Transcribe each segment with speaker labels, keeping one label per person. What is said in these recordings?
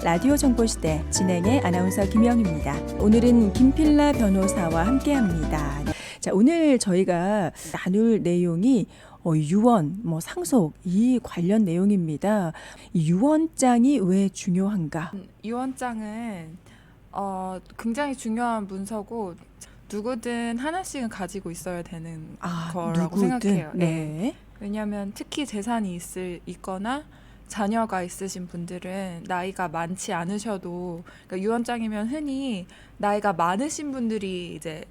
Speaker 1: 라디오 정보시대 진행의 아나운서 김영입니다. 오늘은 김필라 변호사와 함께합니다. 자, 오늘 저희가 나눌 내용이 유언, 상속 이 관련 내용입니다. 이 유언장이 왜 중요한가?
Speaker 2: 유언장은 굉장히 중요한 문서고 누구든 하나씩은 가지고 있어야 되는 거라고
Speaker 1: 누구든?
Speaker 2: 생각해요.
Speaker 1: 네.
Speaker 2: 왜냐하면 특히 재산이 있거나 자녀가 있으신 분들은 나이가 많지 않으셔도, 그러니까 유언장이면 흔히 나이가 많으신 분들이 이제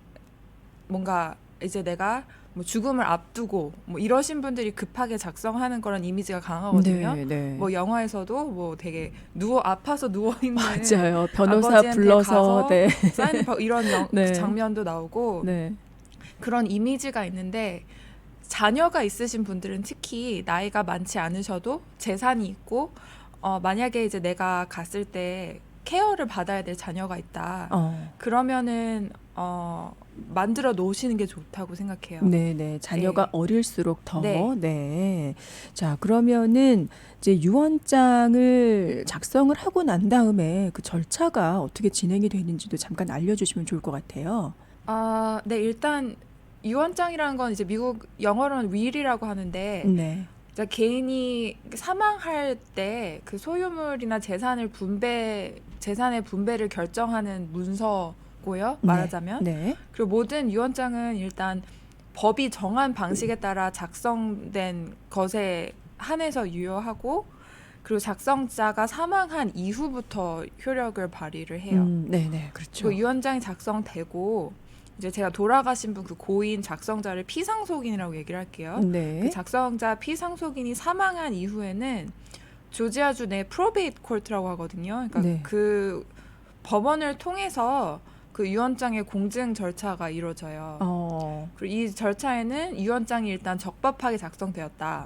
Speaker 2: 뭔가 이제 내가 뭐 죽음을 앞두고 뭐 이러신 분들이 급하게 작성하는 그런 이미지가 강하거든요.
Speaker 1: 네.
Speaker 2: 뭐 영화에서도 뭐 되게 아파서 누워 있는
Speaker 1: 맞아요. 변호사
Speaker 2: 아버지한테
Speaker 1: 불러서
Speaker 2: 가서
Speaker 1: 네.
Speaker 2: 사인 이런
Speaker 1: 네.
Speaker 2: 장면도 나오고
Speaker 1: 네.
Speaker 2: 그런 이미지가 있는데, 자녀가 있으신 분들은 특히 나이가 많지 않으셔도 재산이 있고 만약에 이제 내가 갔을 때 케어를 받아야 될 자녀가 있다. 그러면은 만들어 놓으시는 게 좋다고 생각해요.
Speaker 1: 네네. 자녀가
Speaker 2: 네.
Speaker 1: 어릴수록 더.
Speaker 2: 네.
Speaker 1: 네. 자, 그러면은 이제 유언장을 작성을 하고 난 다음에 그 절차가 어떻게 진행이 되는지도 잠깐 알려주시면 좋을 것 같아요.
Speaker 2: 네, 일단 유언장이라는 건 이제 미국 영어로는 will이라고 하는데,
Speaker 1: 네.
Speaker 2: 그러니까 개인이 사망할 때 그 소유물이나 재산의 분배를 결정하는 문서고요, 말하자면.
Speaker 1: 네.
Speaker 2: 그리고 모든 유언장은 일단 법이 정한 방식에 따라 작성된 것에 한해서 유효하고, 그리고 작성자가 사망한 이후부터 효력을 발휘를 해요.
Speaker 1: 네네. 그렇죠.
Speaker 2: 그 유언장이 작성되고 이제 제가 돌아가신 분 그 고인 작성자를 피상속인이라고 얘기를 할게요.
Speaker 1: 네.
Speaker 2: 그 작성자 피상속인이 사망한 이후에는 조지아주 내 프로베이트 코트라고 하거든요. 그러니까
Speaker 1: 네.
Speaker 2: 그 법원을 통해서 그 유언장의 공증 절차가 이루어져요. 그리고 이 절차에는 유언장이 일단 적법하게 작성되었다,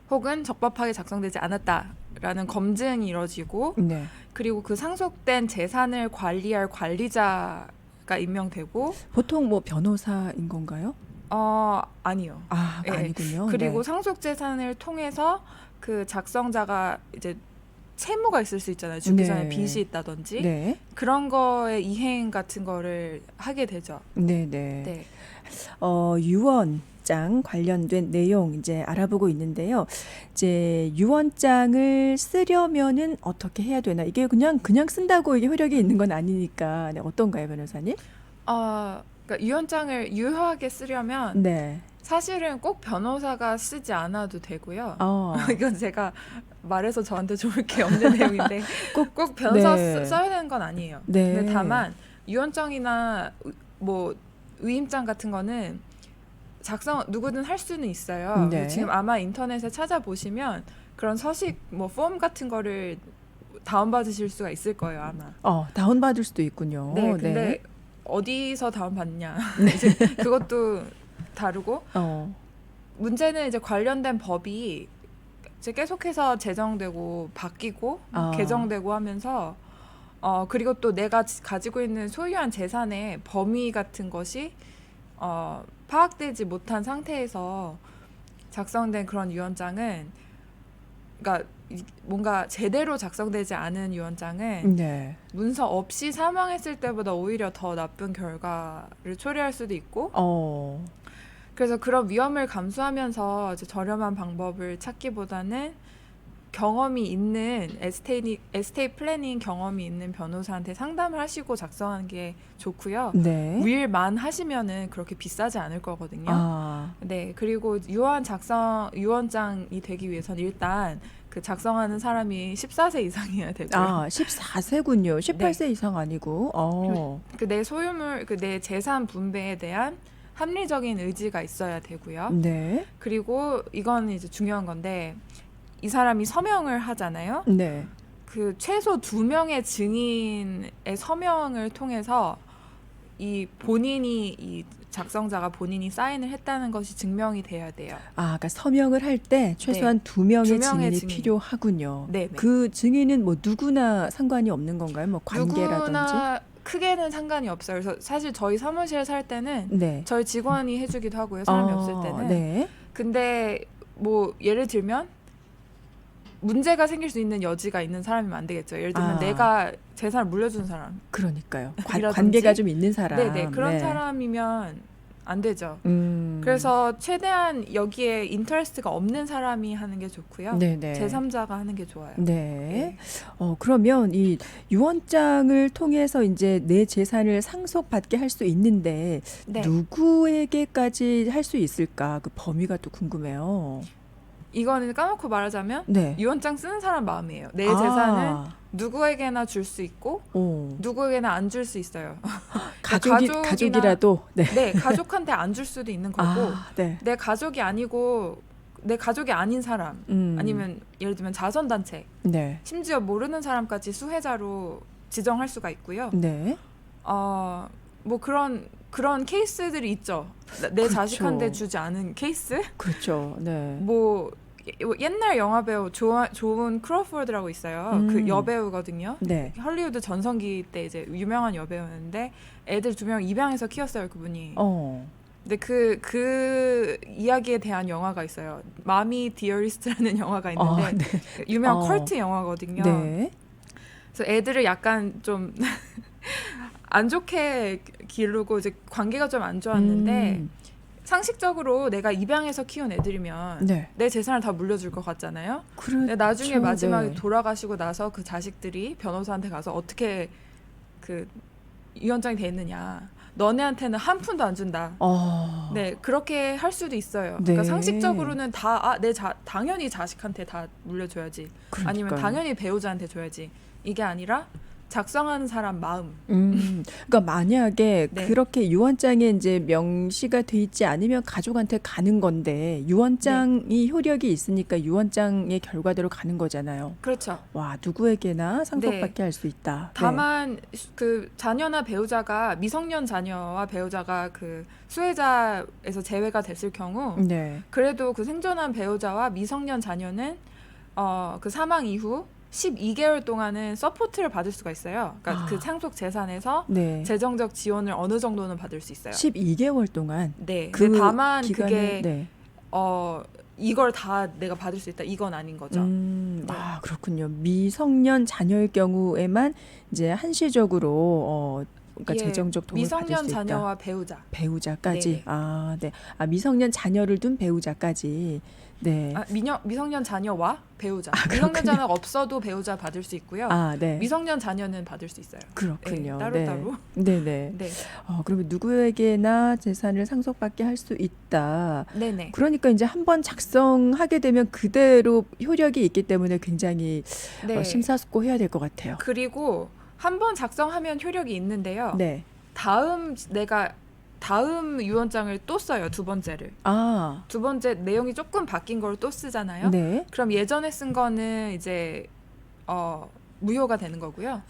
Speaker 2: 혹은 적법하게 작성되지 않았다라는 검증이 이루어지고,
Speaker 1: 네.
Speaker 2: 그리고 그 상속된 재산을 관리할 관리자가 임명되고.
Speaker 1: 보통 변호사인 건가요?
Speaker 2: 아니요. 네.
Speaker 1: 아니군요.
Speaker 2: 그리고
Speaker 1: 네.
Speaker 2: 상속 재산을 통해서 그 작성자가 이제 채무가 있을 수 있잖아요. 죽기 전에 빚이 있다든지.
Speaker 1: 네.
Speaker 2: 그런 거의 이행 같은 거를 하게 되죠.
Speaker 1: 네네.
Speaker 2: 네.
Speaker 1: 유언장 관련된 내용 이제 알아보고 있는데요. 이제 유언장을 쓰려면은 어떻게 해야 되나? 이게 그냥 쓴다고 이게 효력이 있는 건 아니니까. 네, 어떤가요, 변호사님?
Speaker 2: 그러니까 유언장을 유효하게 쓰려면
Speaker 1: 네.
Speaker 2: 사실은 꼭 변호사가 쓰지 않아도 되고요.
Speaker 1: 어.
Speaker 2: 이건 제가 말해서 저한테 좋을 게 없는 내용인데 꼭 변호사
Speaker 1: 네.
Speaker 2: 써야 되는 건 아니에요.
Speaker 1: 네.
Speaker 2: 근데 다만 유언장이나 뭐 위임장 같은 거는 누구든 할 수는 있어요.
Speaker 1: 네.
Speaker 2: 지금 아마 인터넷에 찾아보시면 그런 서식 폼 같은 거를 다운받으실 수가 있을 거예요, 아마.
Speaker 1: 다운받을 수도 있군요.
Speaker 2: 네, 근데
Speaker 1: 네.
Speaker 2: 어디서 다운받냐 이제 그것도 다르고. 문제는 이제 관련된 법이 이제 계속해서 제정되고 바뀌고 개정되고 하면서 그리고 또 내가 가지고 있는 소유한 재산의 범위 같은 것이 파악되지 못한 상태에서 작성된 그런 유언장은, 그러니까 뭔가 제대로 작성되지 않은 유언장은
Speaker 1: 네.
Speaker 2: 문서 없이 사망했을 때보다 오히려 더 나쁜 결과를 초래할 수도 있고. 그래서 그런 위험을 감수하면서 이제 저렴한 방법을 찾기보다는 경험이 있는 에스테이트 플래닝 경험이 있는 변호사한테 상담을 하시고 작성하는 게 좋고요.
Speaker 1: 네.
Speaker 2: 윌만 하시면은 그렇게 비싸지 않을 거거든요. 네, 그리고 유언장이 되기 위해서는 일단 그 작성하는 사람이 14세 이상이어야 되고요.
Speaker 1: 14세군요. 18세 이상 아니고.
Speaker 2: 그 내 소유물, 그 내 재산 분배에 대한 합리적인 의지가 있어야 되고요.
Speaker 1: 네.
Speaker 2: 그리고 이건 이제 중요한 건데, 이 사람이 서명을 하잖아요.
Speaker 1: 네.
Speaker 2: 그 최소 2명의 증인의 서명을 통해서 이 작성자가 본인이 사인을 했다는 것이 증명이 돼야 돼요.
Speaker 1: 그러니까 서명을 할 때 최소한 2명의 증인이
Speaker 2: 증인.
Speaker 1: 필요하군요.
Speaker 2: 네.
Speaker 1: 그 증인은 누구나 상관이 없는 건가요? 관계라든지?
Speaker 2: 누구나 크게는 상관이 없어요. 그래서 사실 저희 사무실 살 때는
Speaker 1: 네.
Speaker 2: 저희 직원이 해주기도 하고요. 사람이 없을 때는.
Speaker 1: 네.
Speaker 2: 근데 뭐 예를 들면 문제가 생길 수 있는 여지가 있는 사람이면 안 되겠죠. 예를 들면 내가 재산을 물려준 사람.
Speaker 1: 그러니까요. 관계가 좀 있는 사람.
Speaker 2: 네네. 그런 사람이면 안 되죠. 그래서 최대한 여기에 인터레스트가 없는 사람이 하는 게 좋고요.
Speaker 1: 네네.
Speaker 2: 제3자가 하는 게 좋아요.
Speaker 1: 네. 그러면 이 유언장을 통해서 이제 내 재산을 상속받게 할 수 있는데
Speaker 2: 네.
Speaker 1: 누구에게까지 할 수 있을까? 그 범위가 또 궁금해요.
Speaker 2: 이거는 까놓고 말하자면
Speaker 1: 네.
Speaker 2: 유언장 쓰는 사람 마음이에요. 내 재산은 누구에게나 줄 수 있고 누구에게나 안 줄 수 있어요.
Speaker 1: 가족이라도
Speaker 2: 네, 가족한테 안 줄 수도 있는 거고
Speaker 1: 네.
Speaker 2: 내 가족이 아니고 내 가족이 아닌 사람 아니면 예를 들면 자선단체
Speaker 1: 네.
Speaker 2: 심지어 모르는 사람까지 수혜자로 지정할 수가 있고요.
Speaker 1: 네.
Speaker 2: 뭐 그런 케이스들이 있죠. 내
Speaker 1: 그렇죠.
Speaker 2: 자식한테 주지 않은 케이스?
Speaker 1: 그렇죠. 네.
Speaker 2: 뭐 옛날 영화 배우 존 크로포드라고 있어요. 그 여배우거든요.
Speaker 1: 네.
Speaker 2: 헐리우드 전성기 때 이제 유명한 여배우였는데 애들 2명 입양해서 키웠어요, 그분이. 근데 그 이야기에 대한 영화가 있어요. 마미 디어리스트라는 영화가 있는데 유명한 컬트 영화거든요.
Speaker 1: 네.
Speaker 2: 그래서 애들을 약간 좀 안 좋게 기르고 이제 관계가 좀 안 좋았는데 상식적으로 내가 입양해서 키운 애들이면 내 재산을 다 물려줄 것 같잖아요.
Speaker 1: 그렇죠.
Speaker 2: 근데 나중에 마지막에 돌아가시고 나서 그 자식들이 변호사한테 가서 어떻게 그 유언장이 돼 있느냐. 너네한테는 한 푼도 안 준다. 네, 그렇게 할 수도 있어요. 그러니까 상식적으로는 당연히 자식한테 다 물려줘야지.
Speaker 1: 그러니까요.
Speaker 2: 아니면 당연히 배우자한테 줘야지. 이게 아니라 작성하는 사람 마음.
Speaker 1: 그러니까 만약에 그렇게 유언장에 이제 명시가 돼 있지 않으면 가족한테 가는 건데 유언장이 효력이 있으니까 유언장의 결과대로 가는 거잖아요.
Speaker 2: 그렇죠.
Speaker 1: 와, 누구에게나 상속받게 할 수 있다.
Speaker 2: 다만 그 자녀나 배우자가 미성년 자녀와 배우자가 그 수혜자에서 제외가 됐을 경우 그래도 그 생존한 배우자와 미성년 자녀는 그 사망 이후 12개월 동안은 서포트를 받을 수가 있어요. 그러니까 그 상속 재산에서 재정적 지원을 어느 정도는 받을 수 있어요.
Speaker 1: 12개월 동안?
Speaker 2: 네. 다만 기간에, 그게 이걸 다 내가 받을 수 있다. 이건 아닌 거죠.
Speaker 1: 그렇군요. 미성년 자녀의 경우에만 이제 한시적으로 그러니까 재정적 도움을 받을 수 있다.
Speaker 2: 미성년 자녀와
Speaker 1: 배우자까지. 미성년 자녀를 둔 배우자까지. 네.
Speaker 2: 미성년 자녀와 배우자. 미성년 자녀가 없어도 배우자 받을 수 있고요. 미성년 자녀는 받을 수 있어요.
Speaker 1: 그렇군요.
Speaker 2: 따로.
Speaker 1: 네네. 그러면 누구에게나 재산을 상속받게 할 수 있다.
Speaker 2: 네네.
Speaker 1: 그러니까 이제 한번 작성하게 되면 그대로 효력이 있기 때문에 굉장히 심사숙고해야 될 것 같아요.
Speaker 2: 그리고 한번 작성하면 효력이 있는데요. 다음 유언장을 또 써요. 두 번째를. 두 번째 내용이 조금 바뀐 걸 또 쓰잖아요. 그럼 예전에 쓴 거는 이제 무효가 되는 거고요.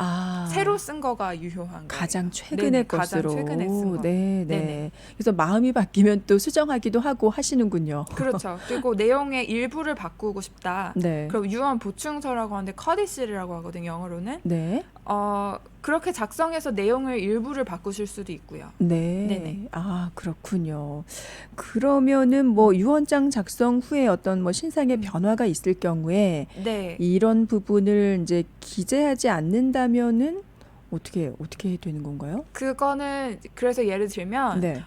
Speaker 2: 새로 쓴 거가 유효한 거예요.
Speaker 1: 가장 최근의 것으로.
Speaker 2: 가장 최근에 쓴 거.
Speaker 1: 네네. 그래서 마음이 바뀌면 또 수정하기도 하고 하시는군요.
Speaker 2: 그렇죠. 그리고 내용의 일부를 바꾸고 싶다. 그럼 유언 보충서라고 하는데 커디시라고 하거든요. 영어로는. 그렇게 작성해서 내용을 일부를 바꾸실 수도 있고요. 네네.
Speaker 1: 그렇군요. 그러면은 뭐 유언장 작성 후에 어떤 뭐 신상의 변화가 있을 경우에 이런 부분을 이제 기재하지 않는다면은 어떻게 되는 건가요?
Speaker 2: 그거는 그래서 예를 들면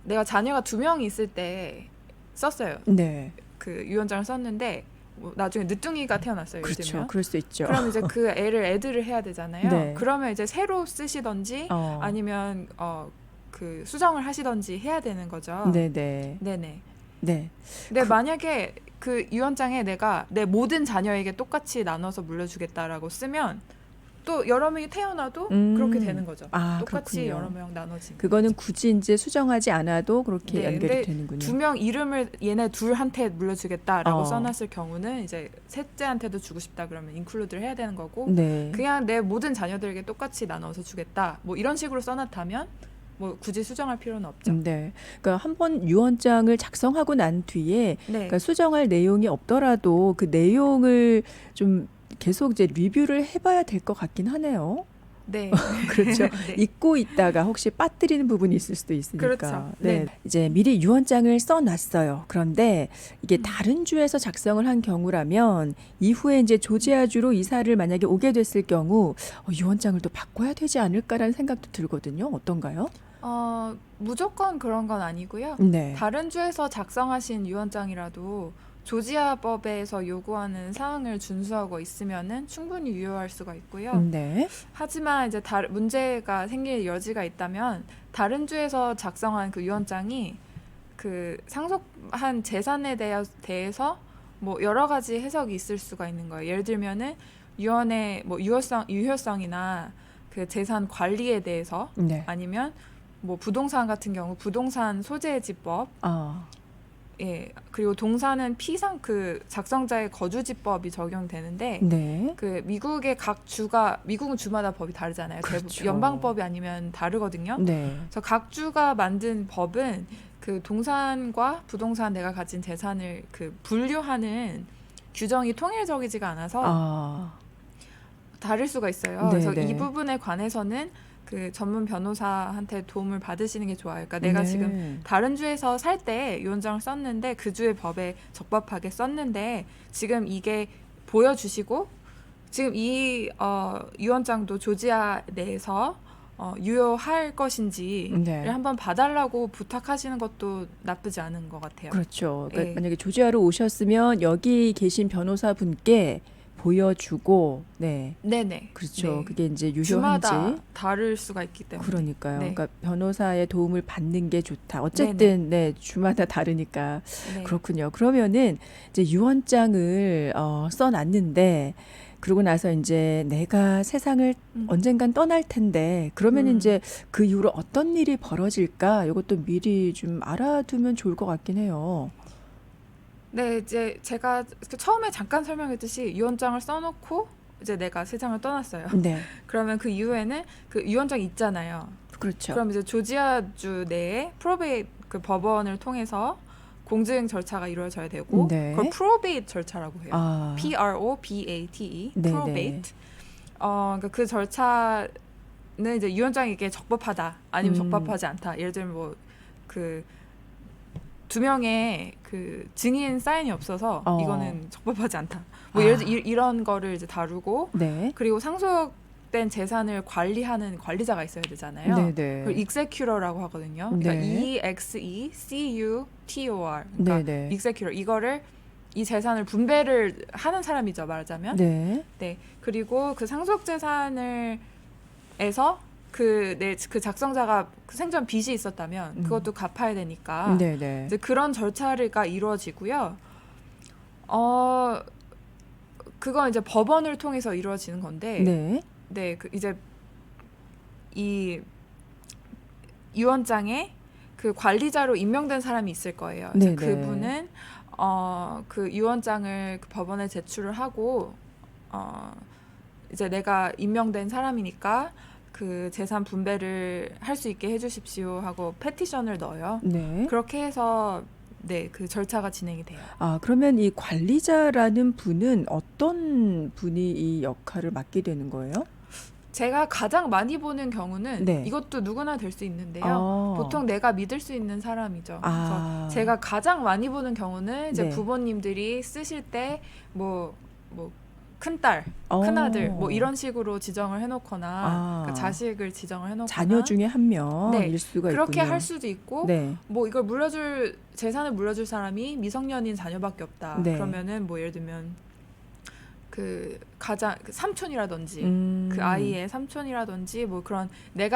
Speaker 2: 내가 자녀가 2명이 있을 때 썼어요. 그 유언장을 썼는데 나중에 늦둥이가 태어났어요.
Speaker 1: 그렇죠.
Speaker 2: 요즘은.
Speaker 1: 그럴 수 있죠.
Speaker 2: 그럼 이제 그 애들을 해야 되잖아요. 그러면 이제 새로 쓰시던지 아니면 그 수정을 하시던지 해야 되는 거죠. 네네. 근데 만약에 그 유언장에 내가 내 모든 자녀에게 똑같이 나눠서 물려주겠다라고 쓰면 또 여러 명이 태어나도 그렇게 되는 거죠. 똑같이
Speaker 1: 그렇군요.
Speaker 2: 여러 명 나눠지는.
Speaker 1: 그거는 굳이 이제 수정하지 않아도 그렇게 연결이 되는군요.
Speaker 2: 2명 이름을 얘네 둘한테 물려주겠다라고 써놨을 경우는 이제 셋째한테도 주고 싶다 그러면 인클루드를 해야 되는 거고 그냥 내 모든 자녀들에게 똑같이 나눠서 주겠다 뭐 이런 식으로 써놨다면 뭐 굳이 수정할 필요는 없죠.
Speaker 1: 그러니까 한번 유언장을 작성하고 난 뒤에 그러니까 수정할 내용이 없더라도 그 내용을 좀 계속 이제 리뷰를 해봐야 될 것 같긴 하네요.
Speaker 2: 네.
Speaker 1: 그렇죠.
Speaker 2: 네.
Speaker 1: 잊고 있다가 혹시 빠뜨리는 부분이 있을 수도 있으니까.
Speaker 2: 그렇죠.
Speaker 1: 네.
Speaker 2: 네.
Speaker 1: 이제 미리 유언장을 써놨어요. 그런데 이게
Speaker 2: 음.
Speaker 1: 다른 주에서 작성을 한 경우라면 이후에 이제 조지아주로 이사를 만약에 오게 됐을 경우 유언장을 또 바꿔야 되지 않을까라는 생각도 들거든요. 어떤가요?
Speaker 2: 무조건 그런 건 아니고요.
Speaker 1: 네.
Speaker 2: 다른 주에서 작성하신 유언장이라도 조지아법에서 요구하는 사항을 준수하고 있으면은 충분히 유효할 수가 있고요.
Speaker 1: 네.
Speaker 2: 하지만 이제 문제가 생길 여지가 있다면 다른 주에서 작성한 그 유언장이 그 상속한 재산에 대해서 뭐 여러 가지 해석이 있을 수가 있는 거예요. 예를 들면은 유언의 뭐 유효성이나 그 재산 관리에 대해서
Speaker 1: 네.
Speaker 2: 아니면 뭐 부동산 같은 경우 부동산 소재지법 예, 그리고 동사는 그 작성자의 거주지법이 적용되는데
Speaker 1: 네.
Speaker 2: 그 미국은 주마다 법이 다르잖아요.
Speaker 1: 그렇죠.
Speaker 2: 연방법이 아니면 다르거든요.
Speaker 1: 네.
Speaker 2: 그래서 각 주가 만든 법은 그 동산과 부동산 내가 가진 재산을 그 분류하는 규정이 통일적이지가 않아서 다를 수가 있어요.
Speaker 1: 네,
Speaker 2: 그래서
Speaker 1: 네.
Speaker 2: 이 부분에 관해서는 그 전문 변호사한테 도움을 받으시는 게 좋아요. 그러니까 내가 지금 다른 주에서 살 때 유언장을 썼는데 그 주의 법에 적법하게 썼는데 지금 이게 보여주시고 지금 이 유언장도 조지아 내에서 유효할 것인지를
Speaker 1: 네.
Speaker 2: 한번 봐달라고 부탁하시는 것도 나쁘지 않은 것 같아요.
Speaker 1: 그렇죠. 그러니까
Speaker 2: 예.
Speaker 1: 만약에 조지아로 오셨으면 여기 계신 변호사분께 보여주고, 네,
Speaker 2: 네네.
Speaker 1: 그렇죠.
Speaker 2: 네.
Speaker 1: 그게 이제
Speaker 2: 주마다
Speaker 1: 유효한지.
Speaker 2: 다를 수가 있기 때문에.
Speaker 1: 그러니까요.
Speaker 2: 네.
Speaker 1: 그러니까 변호사의 도움을 받는 게 좋다. 어쨌든 네, 주마다 다르니까
Speaker 2: 네.
Speaker 1: 그렇군요. 그러면은 이제 유언장을 써놨는데 그러고 나서 이제 내가 세상을 언젠간 떠날 텐데 그러면 이제 그 이후로 어떤 일이 벌어질까? 이것도 미리 좀 알아두면 좋을 것 같긴 해요.
Speaker 2: 네, 이제 제가 처음에 잠깐 설명했듯이 유언장을 써놓고 이제 내가 세상을 떠났어요.
Speaker 1: 네,
Speaker 2: 그러면 그 이후에는 그 유언장이 있잖아요.
Speaker 1: 그렇죠.
Speaker 2: 그럼 이제 조지아주 내에 프로베이트 그 법원을 통해서 공증 절차가 이루어져야 되고
Speaker 1: 네.
Speaker 2: 그걸 프로베이트 절차라고 해요. PROBATE,
Speaker 1: 네,
Speaker 2: 프로베이트. 그러니까 그 절차는 이제 유언장이 이게 적법하다 아니면 적법하지 않다. 예를 들면 뭐 그 두 명의 그 증인 사인이 없어서 이거는 적법하지 않다. 뭐 예를 들어 이런 거를 이제 다루고
Speaker 1: 네.
Speaker 2: 그리고 상속된 재산을 관리하는 관리자가 있어야 되잖아요.
Speaker 1: 네네.
Speaker 2: 그걸 executor라고 하거든요. 그러니까
Speaker 1: 네.
Speaker 2: EXECUTOR. 그러니까
Speaker 1: 네네.
Speaker 2: executor 이거를 이 재산을 분배를 하는 사람이죠, 말하자면.
Speaker 1: 네.
Speaker 2: 네. 그리고 그 상속 재산을 에서 그 작성자가 그 생전 빚이 있었다면 그것도 갚아야 되니까
Speaker 1: 네네.
Speaker 2: 이제 그런 절차가 이루어지고요. 그건 이제 법원을 통해서 이루어지는 건데,
Speaker 1: 네.
Speaker 2: 네, 그 이제 이 유언장에 그 관리자로 임명된 사람이 있을 거예요.
Speaker 1: 네네.
Speaker 2: 그분은 그 유언장을 그 법원에 제출을 하고 이제 내가 임명된 사람이니까 그 재산 분배를 할 수 있게 해주십시오 하고 페티션을 넣어요.
Speaker 1: 네.
Speaker 2: 그렇게 해서 네, 그 절차가 진행이 돼요.
Speaker 1: 그러면 이 관리자라는 분은 어떤 분이 이 역할을 맡게 되는 거예요?
Speaker 2: 제가 가장 많이 보는 경우는
Speaker 1: 네.
Speaker 2: 이것도 누구나 될 수 있는데요. 보통 내가 믿을 수 있는 사람이죠. 그래서 제가 가장 많이 보는 경우는 이제
Speaker 1: 네.
Speaker 2: 부모님들이 쓰실 때 큰딸, 큰아들 뭐 이런 식으로 지정을 해놓거나 그러니까 자식을 지정을 해놓거나
Speaker 1: 자녀 중에 한 명일
Speaker 2: 네,
Speaker 1: 수가
Speaker 2: 그렇게
Speaker 1: 있군요.
Speaker 2: 할 수도 있고
Speaker 1: 네.
Speaker 2: 뭐 이걸 재산을 물려줄 사람이 미성년인 자녀밖에 없다.
Speaker 1: 네.
Speaker 2: 그러면은 뭐 예를 들면 그 가장 삼촌이라든지 그 아이의 삼촌이라든지 뭐 그런 내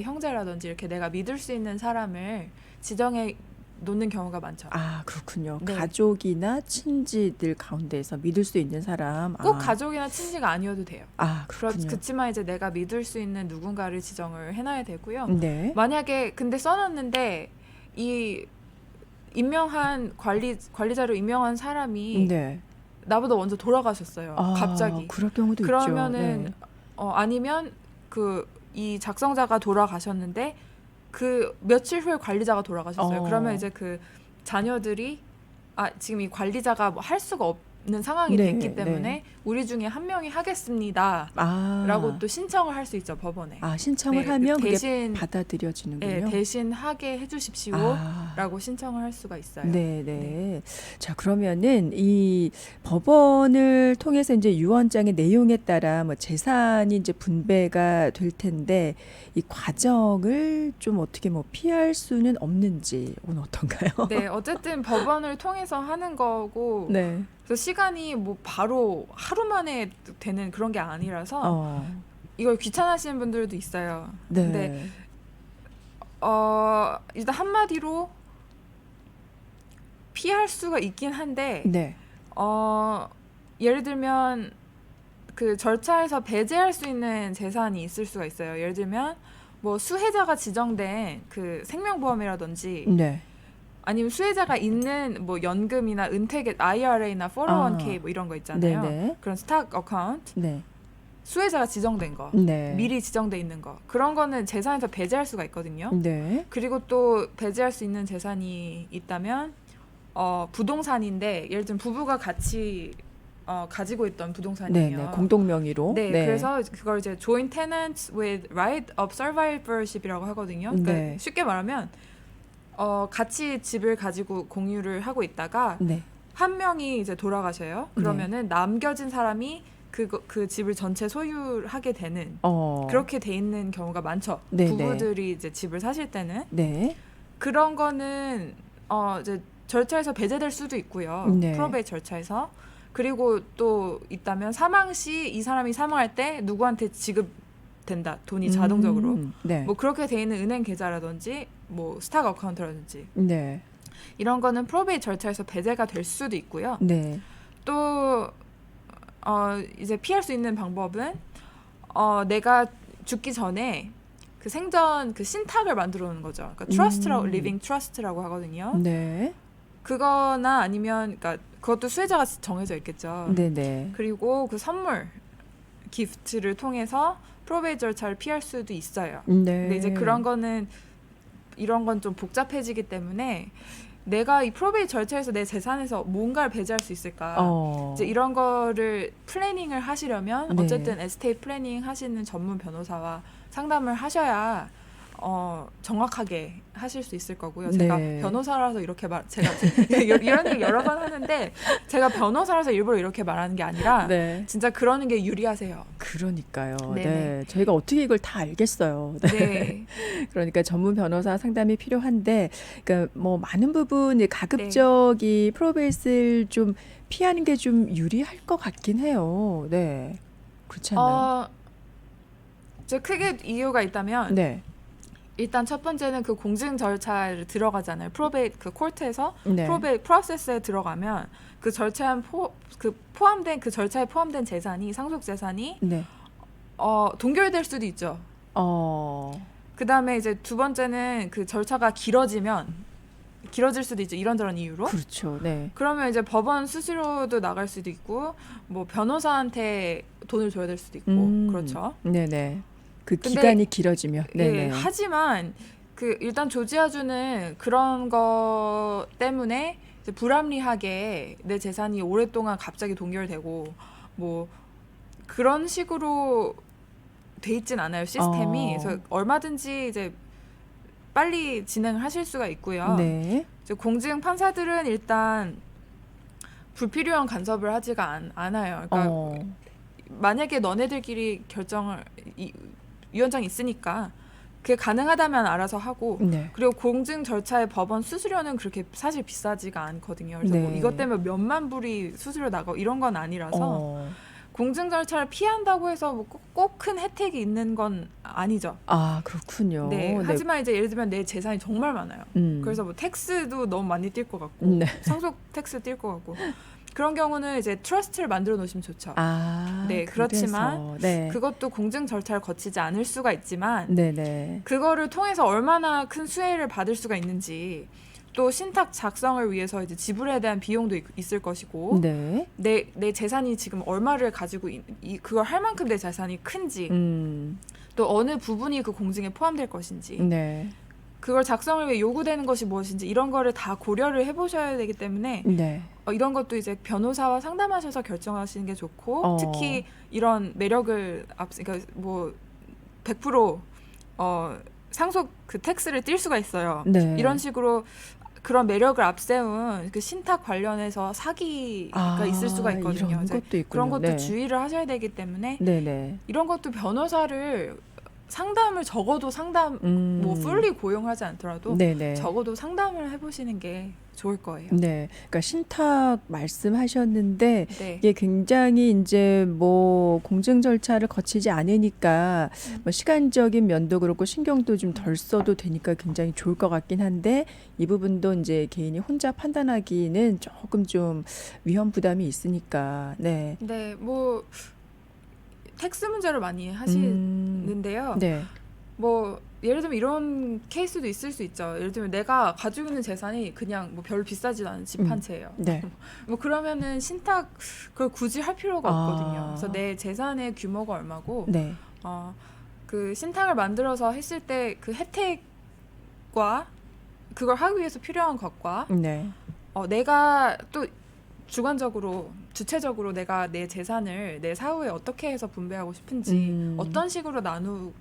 Speaker 2: 형제라든지 이렇게 내가 믿을 수 있는 사람을 지정해 놓는 경우가 많죠.
Speaker 1: 그렇군요.
Speaker 2: 네.
Speaker 1: 가족이나 친지들 가운데서 믿을 수 있는 사람.
Speaker 2: 꼭 가족이나 친지가 아니어도 돼요.
Speaker 1: 그렇군요.
Speaker 2: 그렇지만 이제 내가 믿을 수 있는 누군가를 지정을 해놔야 되고요.
Speaker 1: 네.
Speaker 2: 만약에 근데 써놨는데 이 임명한 관리자로 임명한 사람이
Speaker 1: 네.
Speaker 2: 나보다 먼저 돌아가셨어요. 갑자기.
Speaker 1: 그럴 경우도
Speaker 2: 그러면은
Speaker 1: 있죠. 네.
Speaker 2: 아니면 이 작성자가 돌아가셨는데 그 며칠 후에 관리자가 돌아가셨어요. 그러면 이제 그 자녀들이 지금 이 관리자가 뭐 할 수가 상황이
Speaker 1: 네,
Speaker 2: 됐기 때문에
Speaker 1: 네.
Speaker 2: 우리 중에 한 명이 하겠습니다. 라고 또 신청을 할 수 있죠, 법원에.
Speaker 1: 신청을
Speaker 2: 네,
Speaker 1: 하면
Speaker 2: 대신,
Speaker 1: 그게 받아들여지는군요.
Speaker 2: 네, 대신 하게 해주십시오. 라고 신청을 할 수가 있어요.
Speaker 1: 네.
Speaker 2: 네.
Speaker 1: 자, 그러면은 이 법원을 통해서 이제 유언장의 내용에 따라 뭐 재산이 이제 분배가 될 텐데 이 과정을 좀 어떻게 뭐 피할 수는 없는지 오늘 어떤가요?
Speaker 2: 네, 어쨌든 법원을 통해서 하는 거고,
Speaker 1: 네.
Speaker 2: 그래서 시간이 뭐 바로 하루 만에 되는 그런 게 아니라서 이걸 귀찮아하시는 분들도 있어요.
Speaker 1: 네.
Speaker 2: 근데 일단 한마디로 피할 수가 있긴 한데
Speaker 1: 네.
Speaker 2: 예를 들면 그 절차에서 배제할 수 있는 재산이 있을 수가 있어요. 예를 들면 뭐 수혜자가 지정된 그 생명보험이라든지
Speaker 1: 네.
Speaker 2: 아니면 수혜자가 있는 뭐 연금이나 은퇴 IRA나 401k 뭐 이런 거 있잖아요.
Speaker 1: 네네.
Speaker 2: 그런 스탁 어카운트.
Speaker 1: 네.
Speaker 2: 수혜자가 지정된 거.
Speaker 1: 네.
Speaker 2: 미리 지정돼 있는 거. 그런 거는 재산에서 배제할 수가 있거든요.
Speaker 1: 네.
Speaker 2: 그리고 또 배제할 수 있는 재산이 있다면 부동산인데 예를 들면 부부가 같이 가지고 있던 부동산이에요.
Speaker 1: 네. 공동 명의로.
Speaker 2: 네, 그래서 그걸 이제 joint tenants with right of survivorship이라고 하거든요. 그러니까
Speaker 1: 네.
Speaker 2: 쉽게 말하면 같이 집을 가지고 공유를 하고 있다가
Speaker 1: 네.
Speaker 2: 한 명이 이제 돌아가셔요. 그러면은 남겨진 사람이 그 집을 전체 소유하게 되는 그렇게 돼 있는 경우가 많죠.
Speaker 1: 네,
Speaker 2: 부부들이 이제 집을 사실 때는
Speaker 1: 네.
Speaker 2: 그런 거는 이제 절차에서 배제될 수도 있고요.
Speaker 1: 네.
Speaker 2: 프로베이트 절차에서. 그리고 또 있다면 사망 시 이 사람이 사망할 때 누구한테 지급된다. 돈이 자동적으로.
Speaker 1: 네.
Speaker 2: 뭐 그렇게 돼 있는 은행 계좌라든지 뭐 스탁 어카운트라든지
Speaker 1: 네.
Speaker 2: 이런 거는 프로베이트 절차에서 배제가 될 수도 있고요.
Speaker 1: 네.
Speaker 2: 또 이제 피할 수 있는 방법은 내가 죽기 전에 그 생전 그 신탁을 만들어 놓는 거죠. 그러니까 트러스트라고 리빙 트러스트라고 하거든요.
Speaker 1: 네.
Speaker 2: 그거나 아니면 그러니까 그것도 수혜자가 정해져 있겠죠.
Speaker 1: 네네.
Speaker 2: 그리고 그 선물 기프트를 통해서 프로베이트 절차를 피할 수도 있어요.
Speaker 1: 네.
Speaker 2: 근데 이제 그런 거는 이런 건 좀 복잡해지기 때문에 내가 이 프로베이트 절차에서 내 재산에서 뭔가를 배제할 수 있을까? 이제 이런 거를 플래닝을 하시려면
Speaker 1: 네.
Speaker 2: 어쨌든 에스테이트 플래닝 하시는 전문 변호사와 상담을 하셔야 정확하게 하실 수 있을 거고요. 제가
Speaker 1: 네.
Speaker 2: 변호사라서 이렇게 제가 이런 얘기 여러 번 하는데 제가 변호사라서 일부러 이렇게 말하는 게 아니라
Speaker 1: 네.
Speaker 2: 진짜 그러는 게 유리하세요.
Speaker 1: 그러니까요.
Speaker 2: 네네.
Speaker 1: 네. 저희가 어떻게 이걸 다 알겠어요. 네.
Speaker 2: 네.
Speaker 1: 그러니까 전문 변호사 상담이 필요한데, 그러니까 뭐 많은 부분 가급적이 프로베이스를 좀 피하는 게 좀 유리할 것 같긴 해요. 네. 그렇지 않나요?
Speaker 2: 제 크게 이유가 있다면
Speaker 1: 네.
Speaker 2: 일단 첫 번째는 그 공증 절차를 들어가잖아요. 프로베이트 그 코트에서
Speaker 1: 네.
Speaker 2: 프로베이트 프로세스에 들어가면 그 절차에 포함된 그 절차에 포함된 재산이 상속 재산이
Speaker 1: 네.
Speaker 2: 동결될 수도 있죠. 그다음에 이제 두 번째는 그 절차가 길어질 수도 있죠. 이런저런 이유로.
Speaker 1: 그렇죠. 네.
Speaker 2: 그러면 이제 법원 수수료도 나갈 수도 있고 뭐 변호사한테 돈을 줘야 될 수도 있고 그렇죠.
Speaker 1: 네네. 그
Speaker 2: 근데,
Speaker 1: 기간이 길어지면. 네네.
Speaker 2: 예, 하지만 그 일단 조지아주는 그런 거 때문에 이제 불합리하게 내 재산이 오랫동안 갑자기 동결되고 뭐 그런 식으로 돼 있진 않아요, 시스템이. 그래서 얼마든지 이제 빨리 진행을 하실 수가 있고요.
Speaker 1: 네.
Speaker 2: 이제 공증 판사들은 일단 불필요한 간섭을 하지가 않아요. 그러니까 만약에 너네들끼리 위원장이 있으니까 그게 가능하다면 알아서 하고
Speaker 1: 네.
Speaker 2: 그리고 공증 절차의 법원 수수료는 그렇게 사실 비싸지가 않거든요. 그래서 뭐 이것 때문에 몇만 불이 수수료 나가고 이런 건 아니라서 공증 절차를 피한다고 해서 뭐 꼭 큰 혜택이 있는 건 아니죠.
Speaker 1: 아, 그렇군요.
Speaker 2: 네.
Speaker 1: 네.
Speaker 2: 하지만 이제 예를 들면 내 재산이 정말 많아요. 그래서 뭐 텍스도 너무 많이 뛸 것 같고
Speaker 1: 네.
Speaker 2: 상속 텍스 뛸 것 같고 그런 경우는 이제 트러스트를 만들어 놓으시면 좋죠.
Speaker 1: 네,
Speaker 2: 그렇지만
Speaker 1: 네.
Speaker 2: 그것도 공증 절차를 거치지 않을 수가 있지만
Speaker 1: 네네.
Speaker 2: 그거를 통해서 얼마나 큰 수혜를 받을 수가 있는지 또 신탁 작성을 위해서 이제 지불에 대한 비용도 있을 것이고
Speaker 1: 네.
Speaker 2: 내 재산이 지금 얼마를 가지고 그걸 할 만큼 내 재산이 큰지 또 어느 부분이 그 공증에 포함될 것인지
Speaker 1: 네.
Speaker 2: 그걸 작성을 위해 요구되는 것이 무엇인지 이런 거를 다 고려를 해보셔야 되기 때문에
Speaker 1: 네.
Speaker 2: 이런 것도 이제 변호사와 상담하셔서 결정하시는 게 좋고 특히 이런 매력을 그러니까 뭐 100% 상속 그 텍스를 띨 수가 있어요.
Speaker 1: 네.
Speaker 2: 이런 식으로 그런 매력을 앞세운 그 신탁 관련해서 사기가 있을 수가 있거든요.
Speaker 1: 이런 것도 있군요.
Speaker 2: 그런 것도
Speaker 1: 네.
Speaker 2: 주의를 하셔야 되기 때문에
Speaker 1: 네네.
Speaker 2: 이런 것도 변호사를 상담을 적어도 뭐 풀리 고용하지 않더라도
Speaker 1: 네네.
Speaker 2: 적어도 상담을 해보시는 게 좋을 거예요.
Speaker 1: 네. 그러니까 신탁 말씀하셨는데
Speaker 2: 네.
Speaker 1: 이게 굉장히 이제 뭐 공증 절차를 거치지 않으니까 뭐 시간적인 면도 그렇고 신경도 좀 덜 써도 되니까 굉장히 좋을 것 같긴 한데 이 부분도 이제 개인이 혼자 판단하기는 조금 좀 위험 부담이 있으니까. 네.
Speaker 2: 네, 뭐 텍스 문제를 많이 하시는데요.
Speaker 1: 네.
Speaker 2: 뭐 예를 들면 이런 케이스도 있을 수 있죠. 예를 들면 내가 가지고 있는 재산이 그냥 뭐 별로 비싸지도 않은 집 한 채예요.
Speaker 1: 네.
Speaker 2: 뭐 그러면은 신탁 그걸 굳이 할 필요가 없거든요. 그래서 내 재산의 규모가 얼마고
Speaker 1: 네.
Speaker 2: 그 신탁을 만들어서 했을 때 그 혜택과 그걸 하기 위해서 필요한 것과
Speaker 1: 네.
Speaker 2: 내가 또 주체적으로 내가 내 재산을 내 사후에 어떻게 해서 분배하고 싶은지 어떤 식으로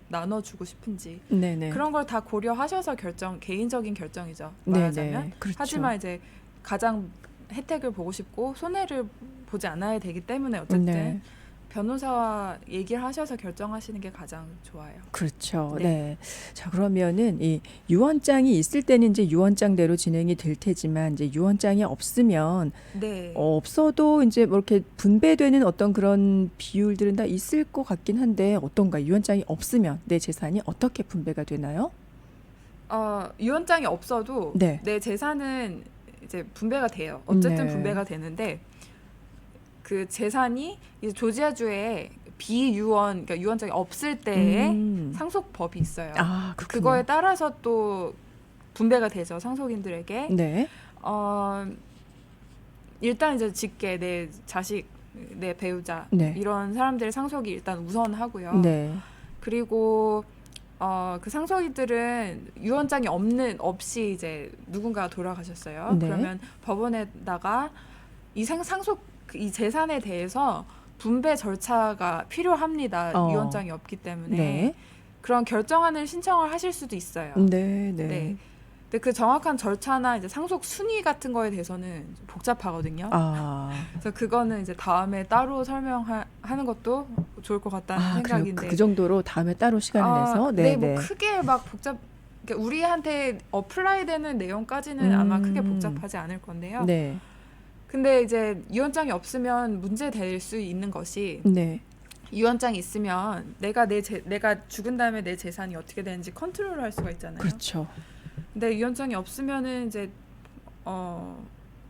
Speaker 2: 나눠주고 싶은지
Speaker 1: 네네.
Speaker 2: 그런 걸 다 고려하셔서 개인적인 결정이죠. 말하자면.
Speaker 1: 네네. 그렇죠.
Speaker 2: 하지만 이제 가장 혜택을 보고 싶고 손해를 보지 않아야 되기 때문에 어쨌든
Speaker 1: 네.
Speaker 2: 변호사와 얘기를 하셔서 결정하시는 게 가장 좋아요.
Speaker 1: 그렇죠.
Speaker 2: 네.
Speaker 1: 네. 자, 그러면은 이 유언장이 있을 때는 이제 유언장대로 진행이 될 테지만 이제 유언장이 없으면
Speaker 2: 네.
Speaker 1: 없어도 이제 뭐 이렇게 분배되는 어떤 그런 비율들은 다 있을 것 같긴 한데 어떤가? 유언장이 없으면 내 재산이 어떻게 분배가 되나요?
Speaker 2: 유언장이 없어도
Speaker 1: 네.
Speaker 2: 내 재산은 이제 분배가 돼요. 어쨌든
Speaker 1: 네.
Speaker 2: 분배가 되는데 그 재산이 이제 조지아주에 비유언, 그러니까 유언장이 없을 때에 상속법이 있어요.
Speaker 1: 그렇군요.
Speaker 2: 그거에 따라서 또 분배가 되죠, 상속인들에게.
Speaker 1: 네.
Speaker 2: 일단 이제 직계, 내 자식, 내 배우자
Speaker 1: 네.
Speaker 2: 이런 사람들의 상속이 일단 우선하고요.
Speaker 1: 네.
Speaker 2: 그리고 그 상속인들은 유언장이 없이 이제 누군가 돌아가셨어요.
Speaker 1: 네.
Speaker 2: 그러면 법원에다가 이 재산에 대해서 분배 절차가 필요합니다. 유언장이 없기 때문에.
Speaker 1: 네.
Speaker 2: 그런 결정안을 신청을 하실 수도 있어요.
Speaker 1: 네. 네.
Speaker 2: 네. 근데 그 정확한 절차나 이제 상속 순위 같은 거에 대해서는 좀 복잡하거든요.
Speaker 1: 그래서
Speaker 2: 그거는 이제 다음에 따로 설명하는 것도 좋을 것 같다는 생각인데.
Speaker 1: 그 정도로 다음에 따로 시간을 내서
Speaker 2: 네, 뭐 크게 막 그러니까 우리한테 어플라이되는 내용까지는 아마 크게 복잡하지 않을 건데요.
Speaker 1: 네.
Speaker 2: 근데 이제 유언장이 없으면 문제 될 수 있는 것이
Speaker 1: 네.
Speaker 2: 유언장이 있으면 내가 죽은 다음에 내 재산이 어떻게 되는지 컨트롤할 수가 있잖아요.
Speaker 1: 그렇죠.
Speaker 2: 근데 유언장이 없으면은 이제